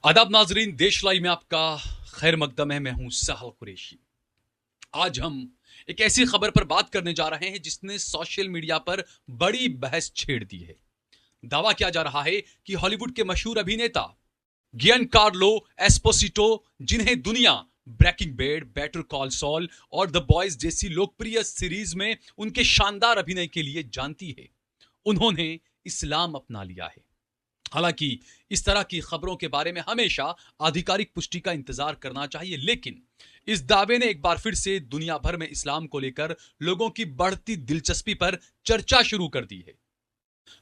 आदाब नाजरीन, देश लाई में आपका खैर मकदम है। मैं हूं सहल कुरैशी। आज हम एक ऐसी खबर पर बात करने जा रहे हैं जिसने सोशल मीडिया पर बड़ी बहस छेड़ दी है। दावा किया जा रहा है कि हॉलीवुड के मशहूर अभिनेता गियन कार्लो एस्पोसिटो, जिन्हें दुनिया Breaking Bad, Better Call Saul और द बॉयज जैसी लोकप्रिय सीरीज में उनके शानदार अभिनय के लिए जानती है, उन्होंने इस्लाम अपना लिया है। हालांकि इस तरह की खबरों के बारे में हमेशा आधिकारिक पुष्टि का इंतजार करना चाहिए, लेकिन इस दावे ने एक बार फिर से दुनिया भर में इस्लाम को लेकर लोगों की बढ़ती दिलचस्पी पर चर्चा शुरू कर दी है।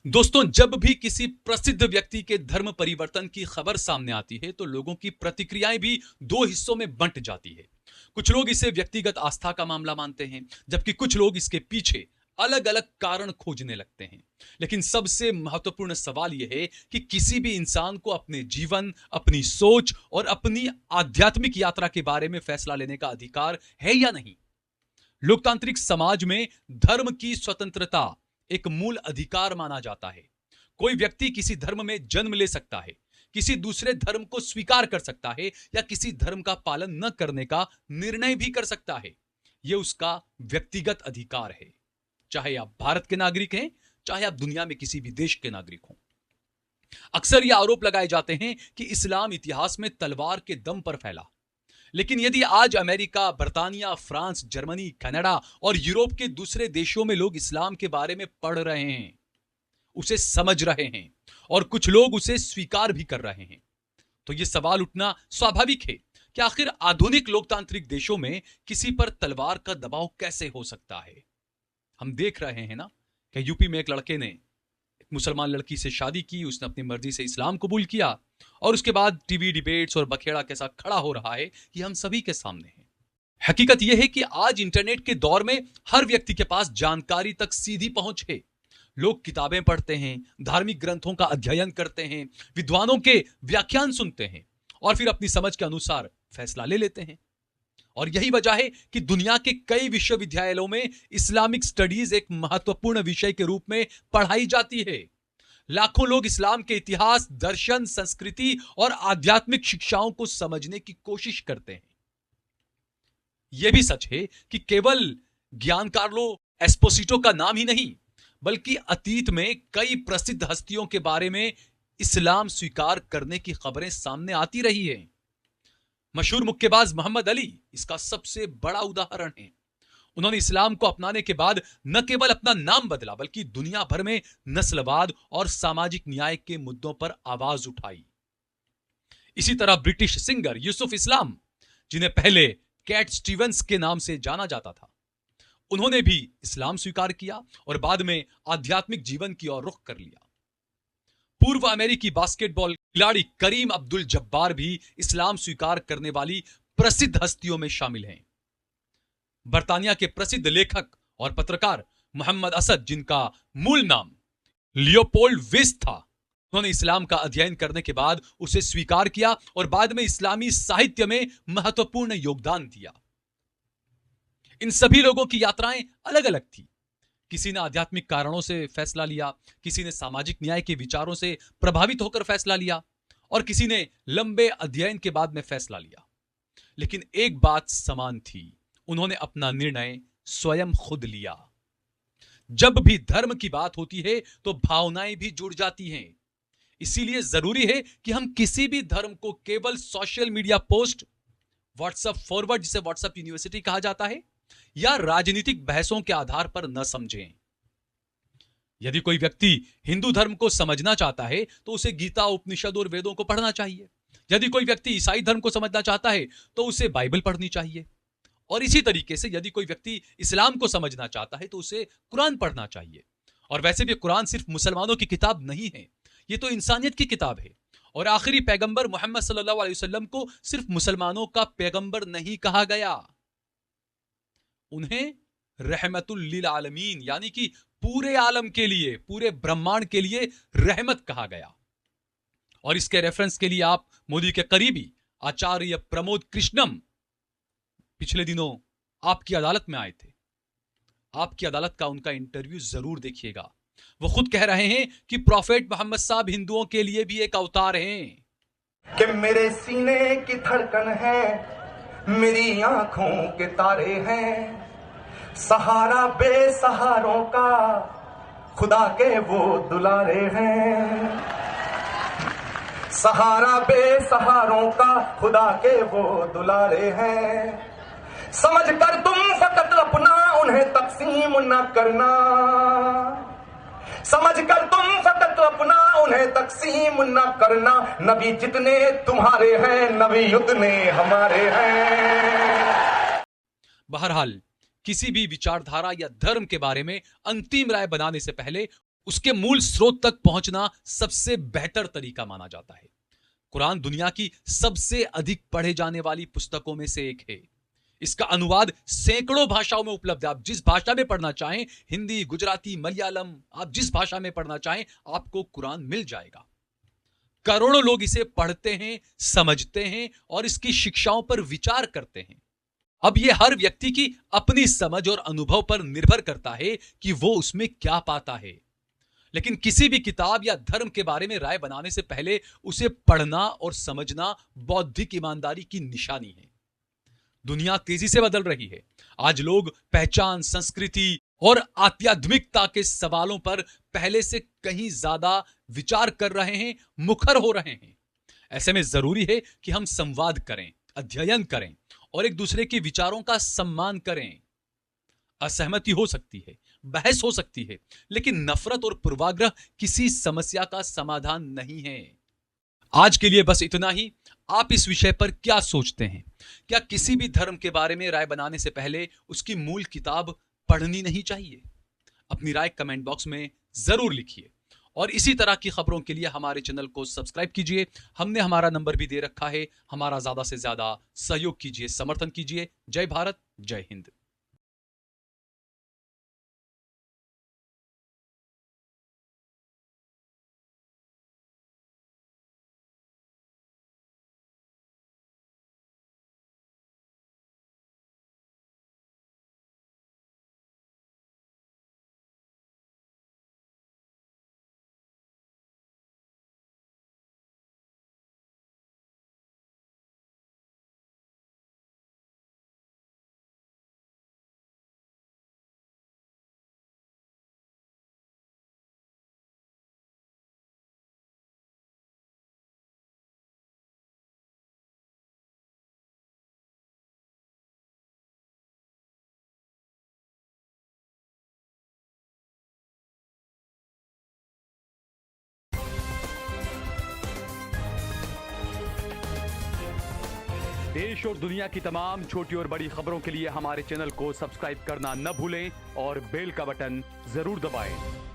दोस्तों, जब भी किसी प्रसिद्ध व्यक्ति के धर्म परिवर्तन की खबर सामने आती है तो लोगों की प्रतिक्रियाएं भी दो हिस्सों में बंट जाती है। कुछ लोग इसे व्यक्तिगत आस्था का मामला मानते हैं, जबकि कुछ लोग इसके पीछे अलग अलग कारण खोजने लगते हैं। लेकिन सबसे महत्वपूर्ण सवाल यह है कि किसी भी इंसान को अपने जीवन, अपनी सोच और अपनी आध्यात्मिक यात्रा के बारे में फैसला लेने का अधिकार है या नहीं। लोकतांत्रिक समाज में धर्म की स्वतंत्रता एक मूल अधिकार माना जाता है। कोई व्यक्ति किसी धर्म में जन्म ले सकता है, किसी दूसरे धर्म को स्वीकार कर सकता है या किसी धर्म का पालन न करने का निर्णय भी कर सकता है। यह उसका व्यक्तिगत अधिकार है, चाहे आप भारत के नागरिक हैं, चाहे आप दुनिया में किसी भी देश के नागरिक हों। अक्सर यह आरोप लगाए जाते हैं कि इस्लाम इतिहास में तलवार के दम पर फैला। लेकिन यदि आज अमेरिका, बर्तानिया, फ्रांस, जर्मनी, कनाडा और यूरोप के दूसरे देशों में लोग इस्लाम के बारे में पढ़ रहे हैं, उसे समझ रहे हैं और कुछ लोग उसे स्वीकार भी कर रहे हैं, तो यह सवाल उठना स्वाभाविक है कि आखिर आधुनिक लोकतांत्रिक देशों में किसी पर तलवार का दबाव कैसे हो सकता है। हम देख रहे हैं ना कि यूपी में एक लड़के ने एक मुसलमान लड़की से शादी की, उसने अपनी मर्जी से इस्लाम कबूल किया और उसके बाद टीवी डिबेट्स और बखेड़ा कैसा खड़ा हो रहा है ये हम सभी के सामने है। हकीकत यह है कि आज इंटरनेट के दौर में हर व्यक्ति के पास जानकारी तक सीधी पहुंच है। लोग किताबें पढ़ते हैं, धार्मिक ग्रंथों का अध्ययन करते हैं, विद्वानों के व्याख्यान सुनते हैं और फिर अपनी समझ के अनुसार फैसला ले लेते हैं। और यही वजह है कि दुनिया के कई विश्वविद्यालयों में इस्लामिक स्टडीज एक महत्वपूर्ण विषय के रूप में पढ़ाई जाती है। लाखों लोग इस्लाम के इतिहास, दर्शन, संस्कृति और आध्यात्मिक शिक्षाओं को समझने की कोशिश करते हैं। यह भी सच है कि केवल ज्ञान कार्लो एस्पोसिटो का नाम ही नहीं, बल्कि अतीत में कई प्रसिद्ध हस्तियों के बारे में इस्लाम स्वीकार करने की खबरें सामने आती रही हैं। मशहूर मुक्केबाज मोहम्मद अली इसका सबसे बड़ा उदाहरण है। उन्होंने इस्लाम को अपनाने के बाद न केवल अपना नाम बदला, बल्कि दुनिया भर में नस्लवाद और सामाजिक न्याय के मुद्दों पर आवाज उठाई। इसी तरह ब्रिटिश सिंगर यूसुफ इस्लाम, जिन्हें पहले कैट स्टीवंस के नाम से जाना जाता था, उन्होंने भी इस्लाम स्वीकार किया और बाद में आध्यात्मिक जीवन की ओर रुख कर लिया। पूर्व अमेरिकी बास्केटबॉल खिलाड़ी करीम अब्दुल जब्बार भी इस्लाम स्वीकार करने वाली प्रसिद्ध हस्तियों में शामिल हैं। बर्तानिया के प्रसिद्ध लेखक और पत्रकार मोहम्मद असद, जिनका मूल नाम लियोपोल्ड विस था, उन्होंने इस्लाम का अध्ययन करने के बाद उसे स्वीकार किया और बाद में इस्लामी साहित्य में महत्वपूर्ण योगदान दिया। इन सभी लोगों की यात्राएं अलग अलग थी। किसी ने आध्यात्मिक कारणों से फैसला लिया, किसी ने सामाजिक न्याय के विचारों से प्रभावित होकर फैसला लिया और किसी ने लंबे अध्ययन के बाद में फैसला लिया। लेकिन एक बात समान थी, उन्होंने अपना निर्णय स्वयं खुद लिया। जब भी धर्म की बात होती है तो भावनाएं भी जुड़ जाती हैं। इसीलिए जरूरी है कि हम किसी भी धर्म को केवल social media post, WhatsApp forward, जिसे व्हाट्सएप यूनिवर्सिटी कहा जाता है, या राजनीतिक बहसों के आधार पर न समझें। यदि कोई व्यक्ति हिंदू धर्म को समझना चाहता है तो उसे गीता, उपनिषद और वेदों को पढ़ना चाहिए। यदि कोई व्यक्ति ईसाई धर्म को समझना चाहता है तो उसे बाइबल पढ़नी चाहिए। और इसी तरीके से यदि कोई व्यक्ति इस्लाम को समझना चाहता है तो उसे कुरान पढ़ना चाहिए। और वैसे भी कुरान सिर्फ मुसलमानों की किताब नहीं है, यह तो इंसानियत की किताब है। और आखिरी पैगंबर मोहम्मद सल्लल्लाहु अलैहि वसल्लम को सिर्फ मुसलमानों का पैगंबर नहीं कहा गया, उन्हें रहमतुल लिल आलमीन यानी कि पूरे आलम के लिए, पूरे ब्रह्मांड के लिए रहमत कहा गया। और इसके रेफरेंस के लिए आप मोदी के करीबी आचार्य प्रमोद कृष्णम पिछले दिनों आपकी अदालत में आए थे। आपकी अदालत का उनका इंटरव्यू जरूर देखिएगा। वो खुद कह रहे हैं कि प्रॉफेट मोहम्मद साहब हिंदुओं के लिए भी एक अवतार हैं। कि मेरे सीने की धड़कन है, मेरी आंखों के तारे हैं, सहारा बेसहारों का खुदा के वो दुलारे हैं, सहारा बेसहारों का खुदा के वो दुलारे हैं। समझ कर तुम फकत अपना उन्हें तकसीम न करना, समझ कर तुम फकत अपना उन्हें तकसीम न करना। नबी जितने तुम्हारे हैं, नबी उतने हमारे हैं। बहरहाल किसी भी विचारधारा या धर्म के बारे में अंतिम राय बनाने से पहले उसके मूल स्रोत तक पहुंचना सबसे बेहतर तरीका माना जाता है। कुरान दुनिया की सबसे अधिक पढ़े जाने वाली पुस्तकों में से एक है। इसका अनुवाद सैकड़ों भाषाओं में उपलब्ध है। आप जिस भाषा में पढ़ना चाहें, हिंदी, गुजराती, मलयालम, आप जिस भाषा में पढ़ना चाहें, आपको कुरान मिल जाएगा। करोड़ों लोग इसे पढ़ते हैं, समझते हैं और इसकी शिक्षाओं पर विचार करते हैं। अब यह हर व्यक्ति की अपनी समझ और अनुभव पर निर्भर करता है कि वो उसमें क्या पाता है। लेकिन किसी भी किताब या धर्म के बारे में राय बनाने से पहले उसे पढ़ना और समझना बौद्धिक ईमानदारी की निशानी है। दुनिया तेजी से बदल रही है। आज लोग पहचान, संस्कृति और आध्यात्मिकता के सवालों पर पहले से कहीं ज्यादा विचार कर रहे हैं, मुखर हो रहे हैं। ऐसे में जरूरी है कि हम संवाद करें, अध्ययन करें और एक दूसरे के विचारों का सम्मान करें। असहमति हो सकती है, बहस हो सकती है, लेकिन नफरत और पूर्वाग्रह किसी समस्या का समाधान नहीं है। आज के लिए बस इतना ही। आप इस विषय पर क्या सोचते हैं? क्या किसी भी धर्म के बारे में राय बनाने से पहले उसकी मूल किताब पढ़नी नहीं चाहिए? अपनी राय कमेंट बॉक्स में जरूर लिखिए और इसी तरह की खबरों के लिए हमारे चैनल को सब्सक्राइब कीजिए। हमने हमारा नंबर भी दे रखा है। हमारा ज्यादा से ज्यादा सहयोग कीजिए, समर्थन कीजिए। जय भारत, जय हिंद। देश और दुनिया की तमाम छोटी और बड़ी खबरों के लिए हमारे चैनल को सब्सक्राइब करना न भूलें और बेल का बटन जरूर दबाएं।